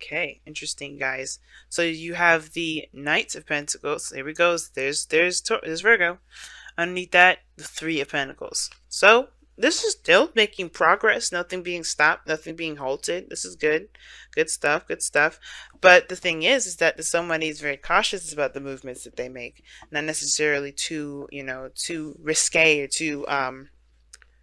Okay, interesting, guys. So you have the Knight of Pentacles. There we go. There's Virgo. Underneath that, the Three of Pentacles. So this is still making progress. Nothing being stopped. Nothing being halted. This is good. Good stuff. Good stuff. But the thing is that somebody is very cautious about the movements that they make. Not necessarily too, too risque or too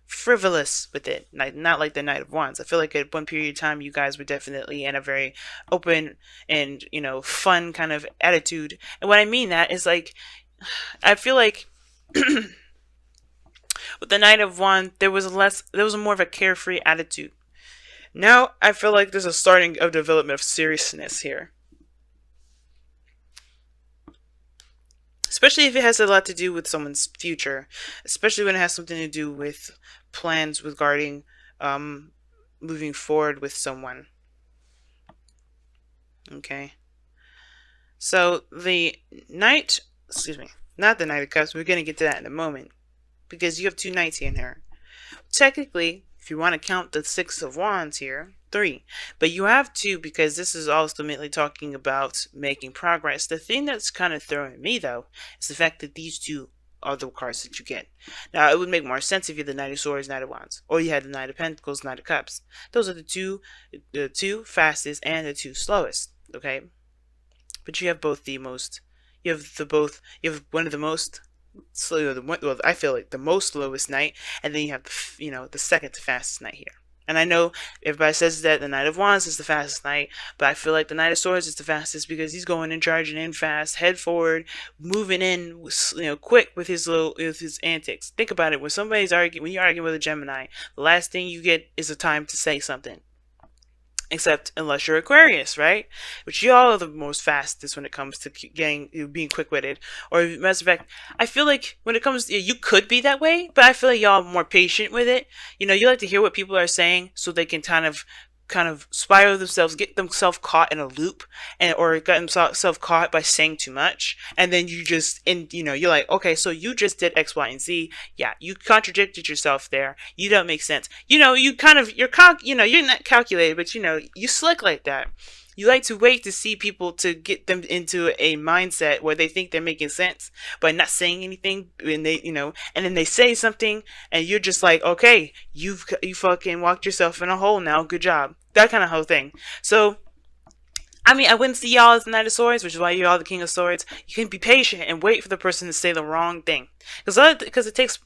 frivolous with it, not like the Knight of Wands. I feel like at one period of time you guys were definitely in a very open and fun kind of attitude. And what I mean that is like, I feel like with the Knight of Wands there was more of a carefree attitude. Now I feel like there's a starting of development of seriousness here, especially if it has a lot to do with someone's future, especially when it has something to do with plans regarding moving forward with someone. Okay, so the Knight, excuse me, not the Knight of Cups, we're going to get to that in a moment, because you have two Knights here and here. Technically, if you want to count the Six of Wands here, three, but you have two because this is ultimately talking about making progress. The thing that's kind of throwing me though is the fact that these two are the cards that you get. Now it would make more sense if you had the Knight of Swords, Knight of Wands, or you had the Knight of Pentacles, Knight of Cups. Those are the two fastest and the two slowest. Okay, but you have both the most. You have one of the most slow. Well, I feel like the most slowest Knight, and then you have the second to fastest Knight here. And I know everybody says that the Knight of Wands is the fastest Knight, but I feel like the Knight of Swords is the fastest because he's going and charging in fast, head forward, moving in, quick with his antics. Think about it: when you're arguing with a Gemini, the last thing you get is a time to say something. Except unless you're Aquarius, right? Which y'all are the most fastest when it comes to being quick-witted. Or matter of fact, I feel like when it comes to, you could be that way, but I feel like y'all are more patient with it. You like to hear what people are saying so they can kind of spiral themselves, get themselves caught in a loop, or get themselves caught by saying too much, and then you're like, okay, so you just did X, Y, and Z. Yeah, you contradicted yourself there. You don't make sense. You're not calculated, but you slick like that. You like to wait to see people to get them into a mindset where they think they're making sense by not saying anything, and and then they say something, and you're just like, okay, you fucking walked yourself in a hole now. Good job. That kind of whole thing. So, I mean, I wouldn't see y'all as the Knight of Swords, which is why you're all the King of Swords. You can be patient and wait for the person to say the wrong thing, because it takes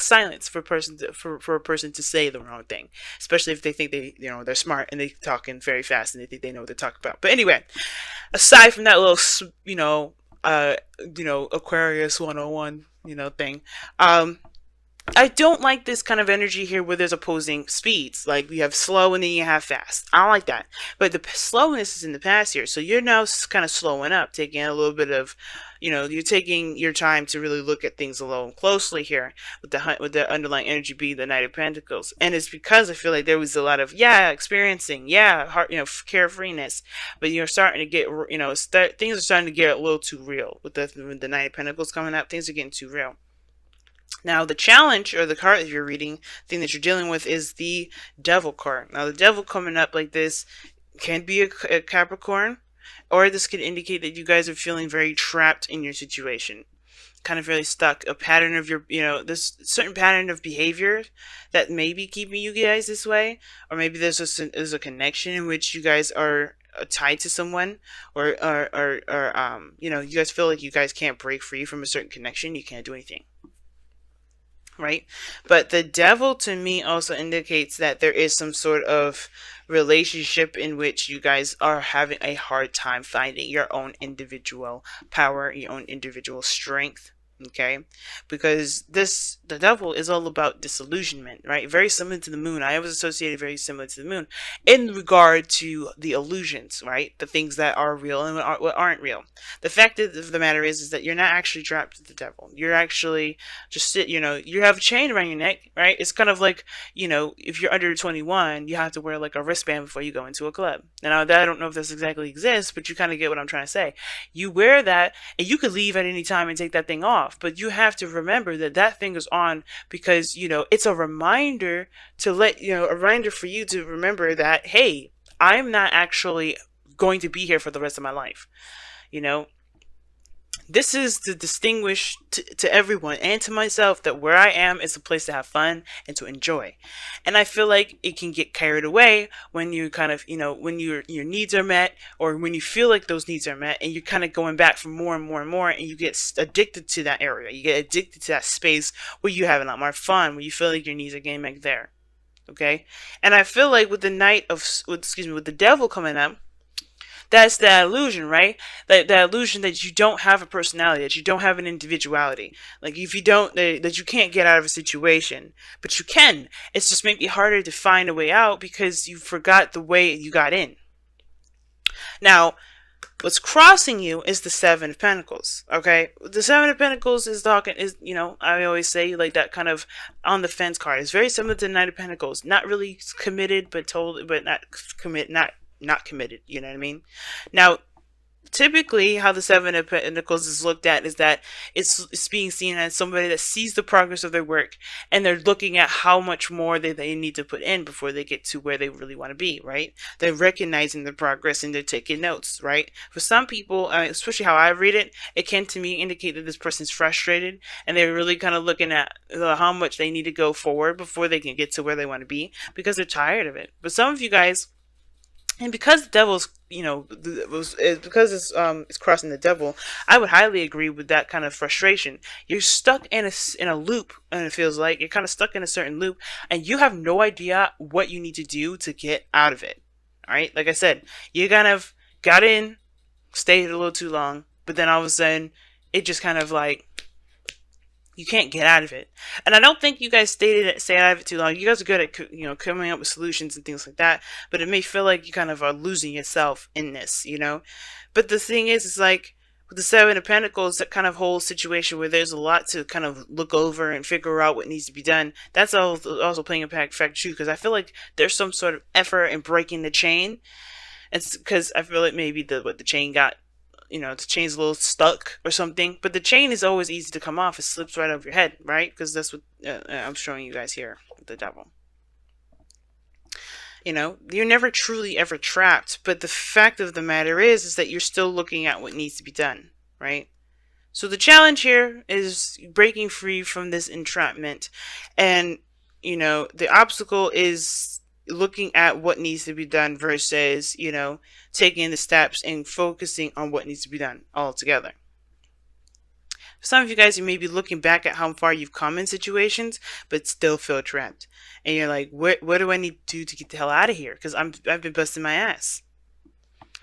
silence for a person to say the wrong thing, especially if they think they're smart and they're talking very fast and they think they know what they're talking about. But anyway, aside from that little Aquarius 101 thing, I don't like this kind of energy here where there's opposing speeds. Like, we have slow and then you have fast. I don't like that. But the slowness is in the past here. So you're now kind of slowing up, taking a little bit of, you're taking your time to really look at things a little closely here with the underlying energy being the Knight of Pentacles. And it's because I feel like there was a lot of, experiencing, heart, carefreeness. But you're starting to get, things are starting to get a little too real. With the Knight of Pentacles coming up, things are getting too real. Now, the challenge, or the card that you're reading, thing that you're dealing with, is the Devil card. Now, the Devil coming up like this can be a Capricorn, or this could indicate that you guys are feeling very trapped in your situation. Kind of really stuck. A pattern of this certain pattern of behavior that may be keeping you guys this way. Or maybe there's a connection in which you guys are tied to someone, or you guys feel like you guys can't break free from a certain connection. You can't do anything. Right? But the Devil to me also indicates that there is some sort of relationship in which you guys are having a hard time finding your own individual power, your own individual strength. Okay, because the Devil is all about disillusionment, right? Very similar to the moon. I always associated very similar to the moon in regard to the illusions, right? The things that are real and what aren't real. The fact of the matter is that you're not actually trapped with the Devil. You're actually just you have a chain around your neck, right? It's kind of like, if you're under 21, you have to wear like a wristband before you go into a club. Now, I don't know if this exactly exists, but you kind of get what I'm trying to say. You wear that, and you could leave at any time and take that thing off. But you have to remember that thing is on because, it's a reminder to a reminder for you to remember that, hey, I'm not actually going to be here for the rest of my life. You know, this is to distinguish to everyone and to myself that where I am is a place to have fun and to enjoy. And I feel like it can get carried away when you kind of, when your needs are met, or when you feel like those needs are met, and you're kind of going back for more and more and more, and you get addicted to that area. You get addicted to that space where you have a lot more fun, where you feel like your needs are getting back there. Okay? And I feel like with the with the devil coming up, that's the illusion, right? That illusion that you don't have a personality, that you don't have an individuality. Like if you don't, that you can't get out of a situation, but you can. It's just maybe harder to find a way out because you forgot the way you got in. Now, what's crossing you is the Seven of Pentacles. Okay, the Seven of Pentacles is talking is I always say like that kind of on the fence card. It's very similar to the Knight of Pentacles. Not really committed, but not committed. You know what I mean? Now, typically, how the Seven of Pentacles is looked at is that it's being seen as somebody that sees the progress of their work, and they're looking at how much more they need to put in before they get to where they really want to be, right? They're recognizing the progress and they're taking notes, right? For some people, especially how I read it, it can to me indicate that this person's frustrated and they're really kind of looking at how much they need to go forward before they can get to where they want to be because they're tired of it. But some of you guys, and because the devil's, because it's crossing the devil, I would highly agree with that kind of frustration. You're stuck in a loop, and it feels like you're kind of stuck in a certain loop, and you have no idea what you need to do to get out of it. All right, like I said, you kind of got in, stayed a little too long, but then all of a sudden, it just kind of like, you can't get out of it. And I don't think you guys stay out of it too long. You guys are good at, coming up with solutions and things like that. But it may feel like you kind of are losing yourself in this, But the thing is, it's like with the Seven of Pentacles, that kind of whole situation where there's a lot to kind of look over and figure out what needs to be done. That's also playing a factor too, because I feel like there's some sort of effort in breaking the chain. It's because I feel like maybe the chain got, the chain's a little stuck or something, but the chain is always easy to come off. It slips right over your head, right? Because that's what I'm showing you guys here with the devil. You're never truly ever trapped, but the fact of the matter is that you're still looking at what needs to be done, right? So the challenge here is breaking free from this entrapment, and the obstacle is looking at what needs to be done versus, taking the steps and focusing on what needs to be done altogether. For some of you guys, you may be looking back at how far you've come in situations, but still feel trapped. And you're like, what do I need to do to get the hell out of here? Because I've been busting my ass.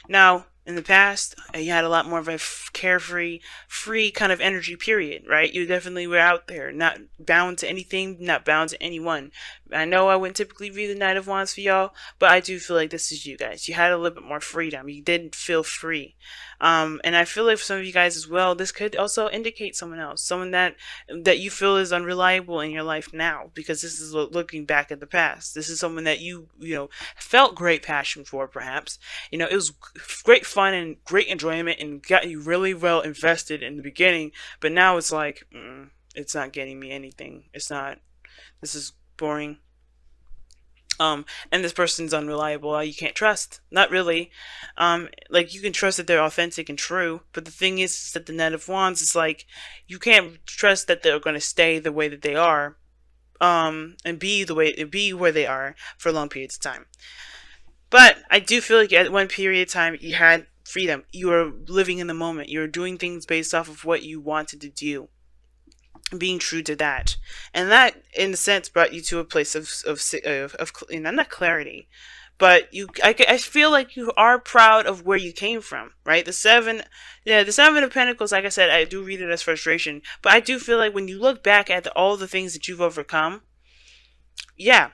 Now, in the past, you had a lot more of a carefree, free kind of energy period, right? You definitely were out there, not bound to anything, not bound to anyone. I know I wouldn't typically read the Knight of Wands for y'all, but I do feel like this is you guys. You had a little bit more freedom. You didn't feel free. And I feel like for some of you guys as well, this could also indicate someone else, someone that you feel is unreliable in your life now, because this is looking back at the past. This is someone that you felt great passion for, perhaps. It was great fun and great enjoyment and got you really well invested in the beginning, but now it's like, it's not getting me anything. It's not, this is boring. And this person's unreliable. You can't trust. Not really. Like, you can trust that they're authentic and true, but the thing is that the Knight of Wands is like, you can't trust that they're going to stay the way that they are, and be where they are for long periods of time. But I do feel like at one period of time, you had freedom. You were living in the moment. You were doing things based off of what you wanted to do, being true to that, and that, in a sense, brought you to a place of not clarity, but I feel like you are proud of where you came from, right? The Seven of Pentacles, like I said, I do read it as frustration, but I do feel like when you look back at all the things that you've overcome, yeah,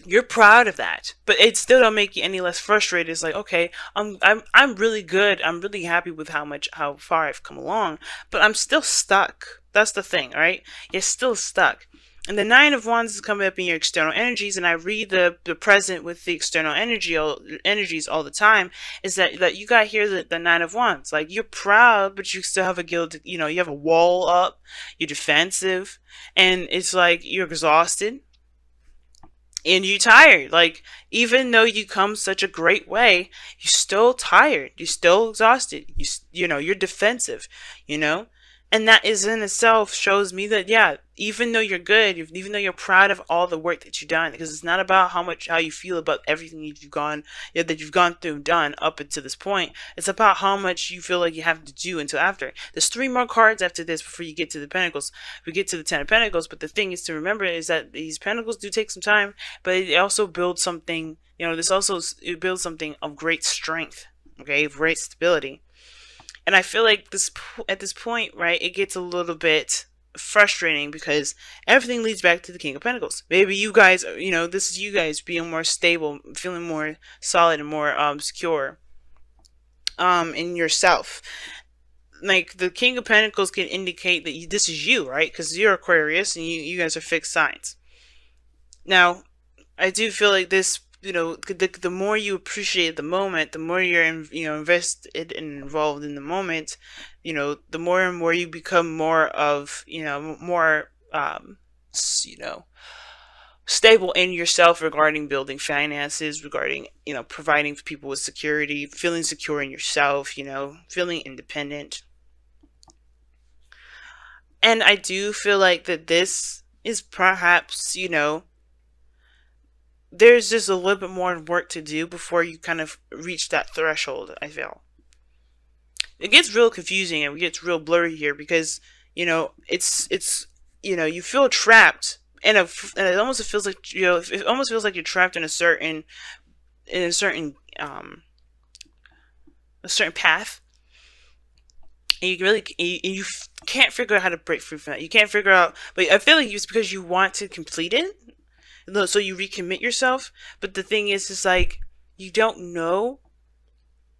you're proud of that, but it still don't make you any less frustrated. It's like, okay, I'm really good. I'm really happy with how far I've come along, but I'm still stuck. That's the thing, right? You're still stuck. And the Nine of Wands is coming up in your external energies, and I read the present with the external energies all the time. Is that you got here the Nine of Wands? Like, you're proud, but you still have a guilt. You have a wall up. You're defensive, and it's like you're exhausted. and you tired. Like, even though you come such a great way, you're still tired. You're still exhausted. You know, you're defensive, you know? And that is in itself shows me that, yeah, even though you're good, even though you're proud of all the work that you've done, because it's not about how you feel about everything that you've gone through and done up until this point. It's about how much you feel like you have to do until after. There's 3 more cards after this before you get to the Pentacles. We get to the 10 of Pentacles, but the thing is to remember is that these Pentacles do take some time, but it also builds something, you know, it builds something of great strength, okay, of great stability. And I feel like at this point, right, it gets a little bit frustrating because everything leads back to the King of Pentacles. Maybe you guys, you know, this is you guys being more stable, feeling more solid and more secure in yourself. Like, the King of Pentacles can indicate that this is you, right? Because you're Aquarius and you guys are fixed signs. Now, I do feel like this, you know, the more you appreciate the moment, the more you're invested and involved in the moment, you know, the more and more you become more of, you know, more you know, stable in yourself regarding building finances, regarding, you know, providing people with security, feeling secure in yourself, you know, feeling independent. And I do feel like that this is perhaps, you know, there's just a little bit more work to do before you kind of reach that threshold, I feel. It gets real confusing and it gets real blurry here because, you know, it's you know, you feel trapped and it almost feels like, you know, it almost feels like you're trapped in a certain a certain path. And you can't figure out how to break free from that. You can't figure out, but I feel like it's because you want to complete it, so you recommit yourself. But the thing is, it's like you don't know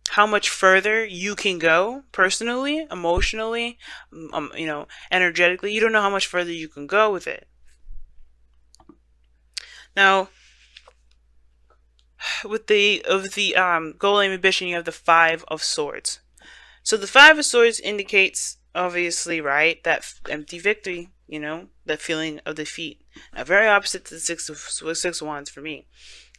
how much further you can go personally, emotionally, you know, energetically. You don't know how much further you can go with it. Now, with the goal, aim, ambition, you have the 5 of Swords. So the 5 of Swords indicates, obviously, right, that empty victory, you know, that feeling of defeat. Now, very opposite to the 6 of Wands for me.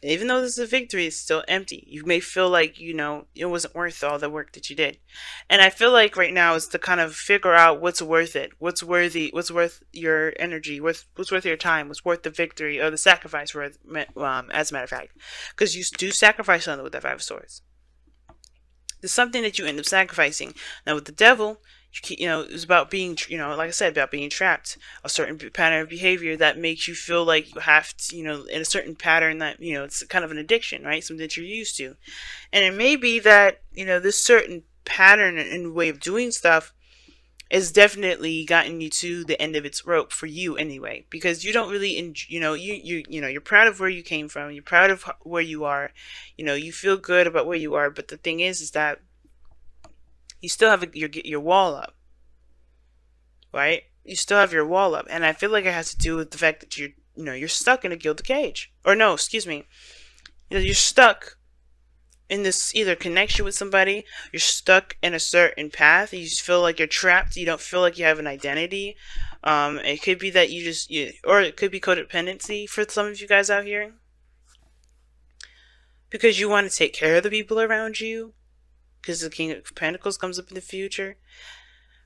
Even though this is a victory, it's still empty. You may feel like, you know, it wasn't worth all the work that you did. And I feel like right now is to kind of figure out what's worth it. What's worth your energy, what's worth your time, what's worth the victory or the sacrifice, as a matter of fact. Because you do sacrifice something with that 5 of Swords. There's something that you end up sacrificing. Now with the Devil, you know, it's about being, you know, like I said, about being trapped. A certain pattern of behavior that makes you feel like you have to, you know, in a certain pattern that, you know, it's kind of an addiction, right? Something that you're used to. And it may be that, you know, this certain pattern and way of doing stuff has definitely gotten you to the end of its rope for you anyway, because you don't really, you know, you're proud of where you came from, you're proud of where you are, you know, you feel good about where you are, but the thing is that you still have your wall up, right? You still have your wall up, and I feel like it has to do with the fact that you're stuck in a gilded cage, or no, excuse me, you're stuck in this either connection with somebody, you're stuck in a certain path, you just feel like you're trapped, you don't feel like you have an identity. It could be that or it could be codependency for some of you guys out here, because you want to take care of the people around you, because the King of Pentacles comes up in the future.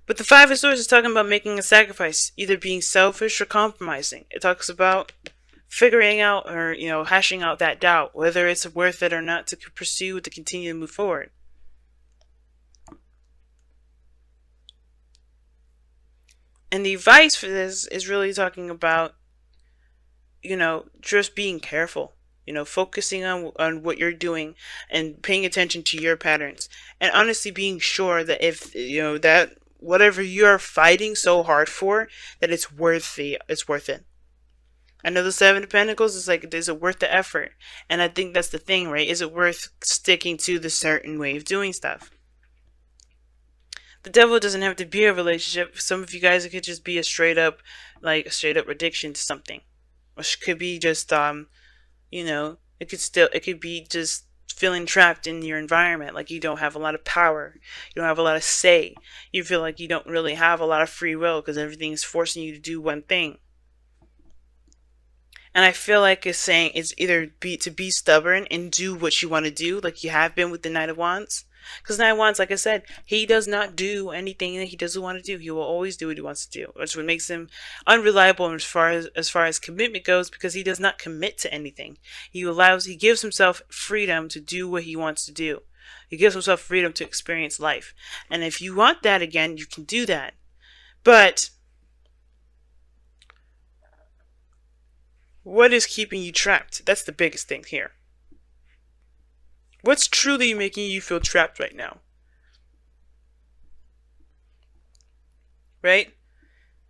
But the 5 of Swords is talking about making a sacrifice, either being selfish or compromising. It talks about figuring out, or, you know, hashing out that doubt, whether it's worth it or not to pursue, to continue to move forward. And the advice for this is really talking about, you know, just being careful, you know, focusing on what you're doing and paying attention to your patterns, and honestly being sure that if, you know, that whatever you're fighting so hard for, that it's worth it. I know the 7 of Pentacles is like, is it worth the effort? And I think that's the thing, right? Is it worth sticking to the certain way of doing stuff? The Devil doesn't have to be a relationship. Some of you guys, it could just be a straight up addiction to something. Which could be just, you know, it could be just feeling trapped in your environment, like you don't have a lot of power, you don't have a lot of say, you feel like you don't really have a lot of free will because everything is forcing you to do one thing. And I feel like it's saying it's either to be stubborn and do what you want to do, like you have been with the Knight of Wands. Because Knight of Wands, like I said, he does not do anything that he doesn't want to do. He will always do what he wants to do, which what makes him unreliable as far as commitment goes, because he does not commit to anything. He gives himself freedom to do what he wants to do. He gives himself freedom to experience life. And if you want that again, you can do that. But what is keeping you trapped? That's the biggest thing here. What's truly making you feel trapped right now? Right?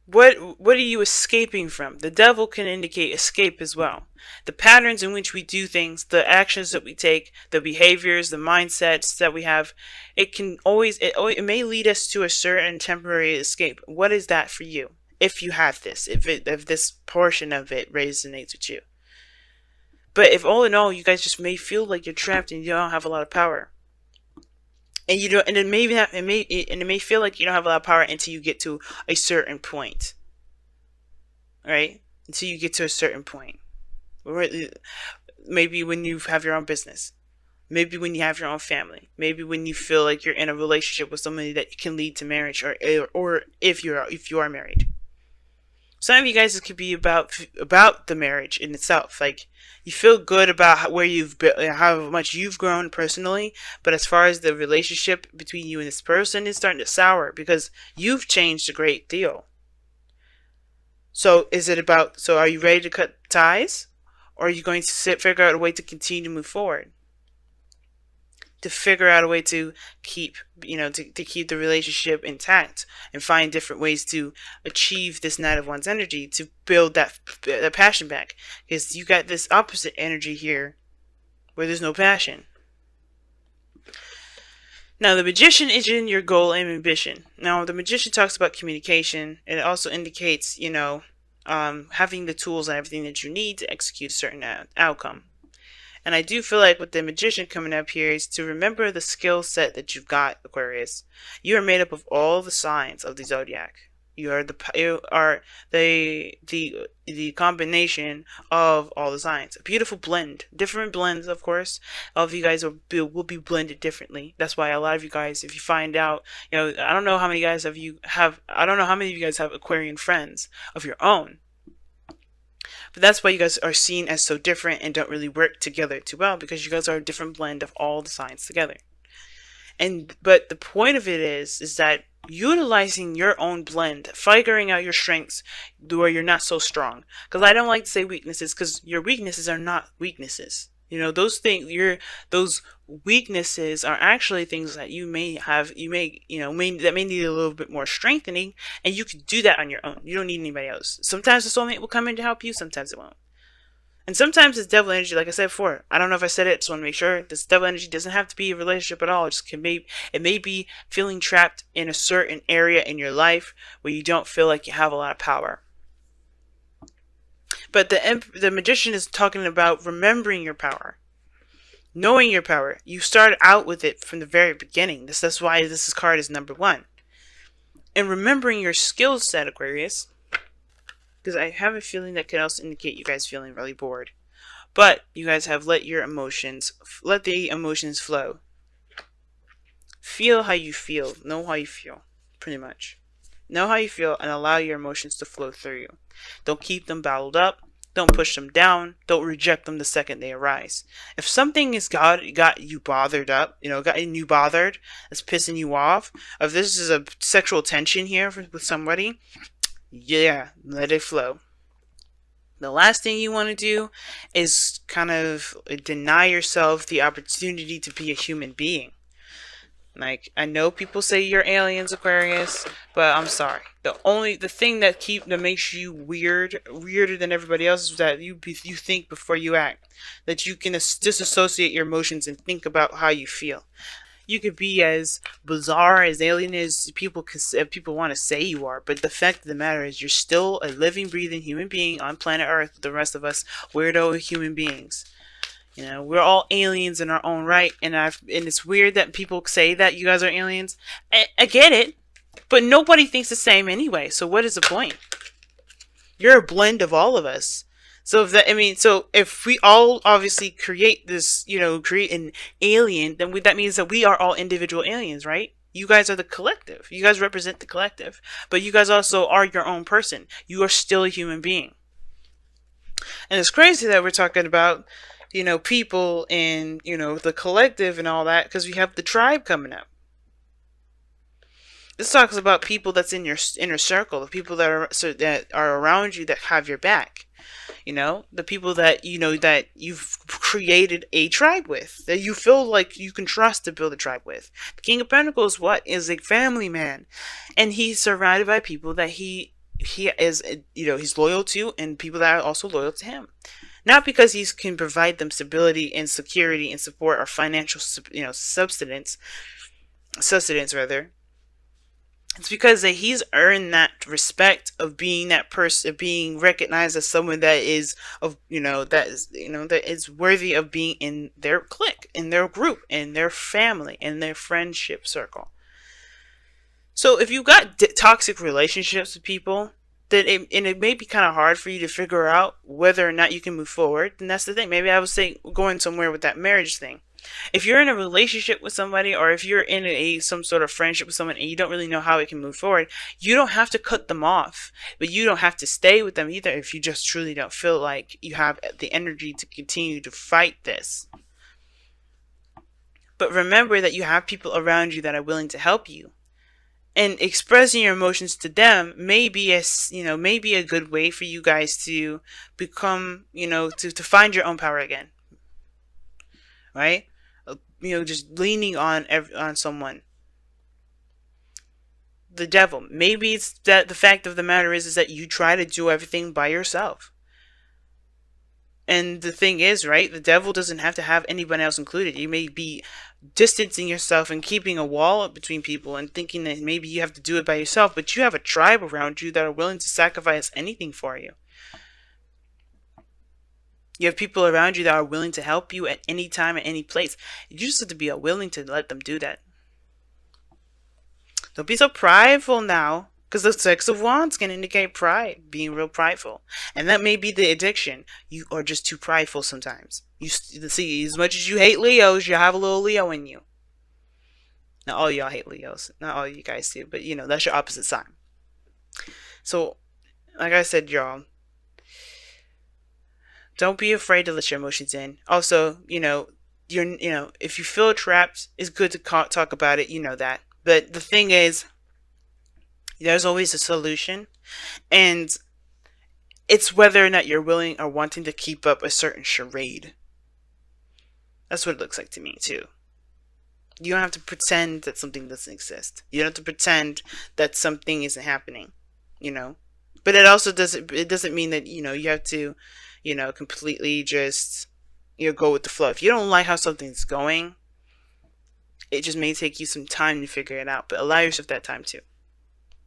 What are you escaping from? The devil can indicate escape as well. The patterns in which we do things, the actions that we take, the behaviors, the mindsets that we have, it may lead us to a certain temporary escape. What is that for you? If you have this, if this portion of it resonates with you. But if all in all, you guys just may feel like you're trapped and you don't have a lot of power, and you don't, and it may feel like you don't have a lot of power until you get to a certain point, right? Until you get to a certain point, maybe when you have your own business, maybe when you have your own family, maybe when you feel like you're in a relationship with somebody that can lead to marriage, or if you are married. Some of you guys, it could be about the marriage in itself. Like, you feel good about where you've been, how much you've grown personally, but as far as the relationship between you and this person is starting to sour because you've changed a great deal. So are you ready to cut ties? Or are you going to figure out a way to continue to move forward? To figure out a way to keep, to keep the relationship intact and find different ways to achieve this Knight of Wands energy, to build that passion back. Because you got this opposite energy here where there's no passion. Now, the Magician is in your goal and ambition. Now, the Magician talks about communication. It also indicates, having the tools and everything that you need to execute a certain outcome. And I do feel like with the Magician coming up here is to remember the skill set that you've got, Aquarius. You are made up of all the signs of the zodiac. You are the combination of all the signs. A beautiful blend, different blends, of course. All of you guys will be blended differently. That's why a lot of you guys, if you find out, I don't know how many guys of you have Aquarian friends of your own. But that's why you guys are seen as so different and don't really work together too well, because you guys are a different blend of all the signs together. But the point of it is that utilizing your own blend, figuring out your strengths where you're not so strong. Because I don't like to say weaknesses, because your weaknesses are not weaknesses. Those weaknesses are actually things that you may have, that may need a little bit more strengthening, and you can do that on your own. You don't need anybody else. Sometimes the soulmate will come in to help you, sometimes it won't. And sometimes it's devil energy, like I said before. I don't know if I said it, just want to make sure. This devil energy doesn't have to be a relationship at all. It may be feeling trapped in a certain area in your life where you don't feel like you have a lot of power. But the Magician is talking about remembering your power, knowing your power. You started out with it from the very beginning. That's why this card is number 1. And remembering your skill set, Aquarius, because I have a feeling that could also indicate you guys feeling really bored. But you guys have let the emotions flow. Feel how you feel. Know how you feel, pretty much. Know how you feel and allow your emotions to flow through you. Don't keep them bottled up. Don't push them down. Don't reject them the second they arise. If something has got you bothered up, gotten you bothered, that's pissing you off, if this is a sexual tension here with somebody, yeah, let it flow. The last thing you want to do is kind of deny yourself the opportunity to be a human being. Like, I know people say you're aliens, Aquarius, but I'm sorry. The thing that makes you weirder than everybody else, is that you think before you act. That you can disassociate your emotions and think about how you feel. You could be as bizarre, as alien as people want to say you are, but the fact of the matter is you're still a living, breathing human being on planet Earth with the rest of us weirdo human beings. We're all aliens in our own right, and it's weird that people say that you guys are aliens. I get it, but nobody thinks the same anyway, so what is the point? You're a blend of all of us. So if that, I mean, so if we all obviously create this, create an alien, then that means that we are all individual aliens, right? You guys are the collective. You guys represent the collective, but you guys also are your own person. You are still a human being. And it's crazy that we're talking about, people and, the collective and all that, because we have the tribe coming up. This talks about people that's in your inner circle, the people that are around you that have your back. The people that that you've created a tribe with, that you feel like you can trust to build a tribe with. The King of Pentacles, is a family man, and he's surrounded by people that he is, he's loyal to, and people that are also loyal to him. Not because he can provide them stability and security and support or financial, sustenance rather. It's because that he's earned that respect of being that person, of being recognized as someone that is that is worthy of being in their clique, in their group, in their family, in their friendship circle. So if you've got toxic relationships with people, then it may be kind of hard for you to figure out whether or not you can move forward. And that's the thing. Maybe I would say going somewhere with that marriage thing. If you're in a relationship with somebody, or if you're in some sort of friendship with someone and you don't really know how it can move forward, you don't have to cut them off, but you don't have to stay with them either if you just truly don't feel like you have the energy to continue to fight this. But remember that you have people around you that are willing to help you. And expressing your emotions to them may be a good way for you guys to become, to find your own power again. Right? Just leaning on someone. The devil. Maybe it's that the fact of the matter is that you try to do everything by yourself. And the thing is, right, the devil doesn't have to have anyone else included. You may be distancing yourself and keeping a wall up between people and thinking that maybe you have to do it by yourself, but you have a tribe around you that are willing to sacrifice anything for you. You have people around you that are willing to help you at any time, at any place. You just have to be willing to let them do that. Don't be so prideful now, because the Six of Wands can indicate pride, being real prideful. And that may be the addiction. You are just too prideful sometimes. You see, as much as you hate Leos, you have a little Leo in you. Not all y'all hate Leos. Not all you guys do, but that's your opposite sign. So, like I said, y'all, don't be afraid to let your emotions in. Also, if you feel trapped, it's good to talk about it. You know that. But the thing is, there's always a solution, and it's whether or not you're willing or wanting to keep up a certain charade. That's what it looks like to me too. You don't have to pretend that something doesn't exist. You don't have to pretend that something isn't happening. But it also doesn't mean that you have to completely just go with the flow. If you don't like how something's going, it just may take you some time to figure it out, but allow yourself that time too.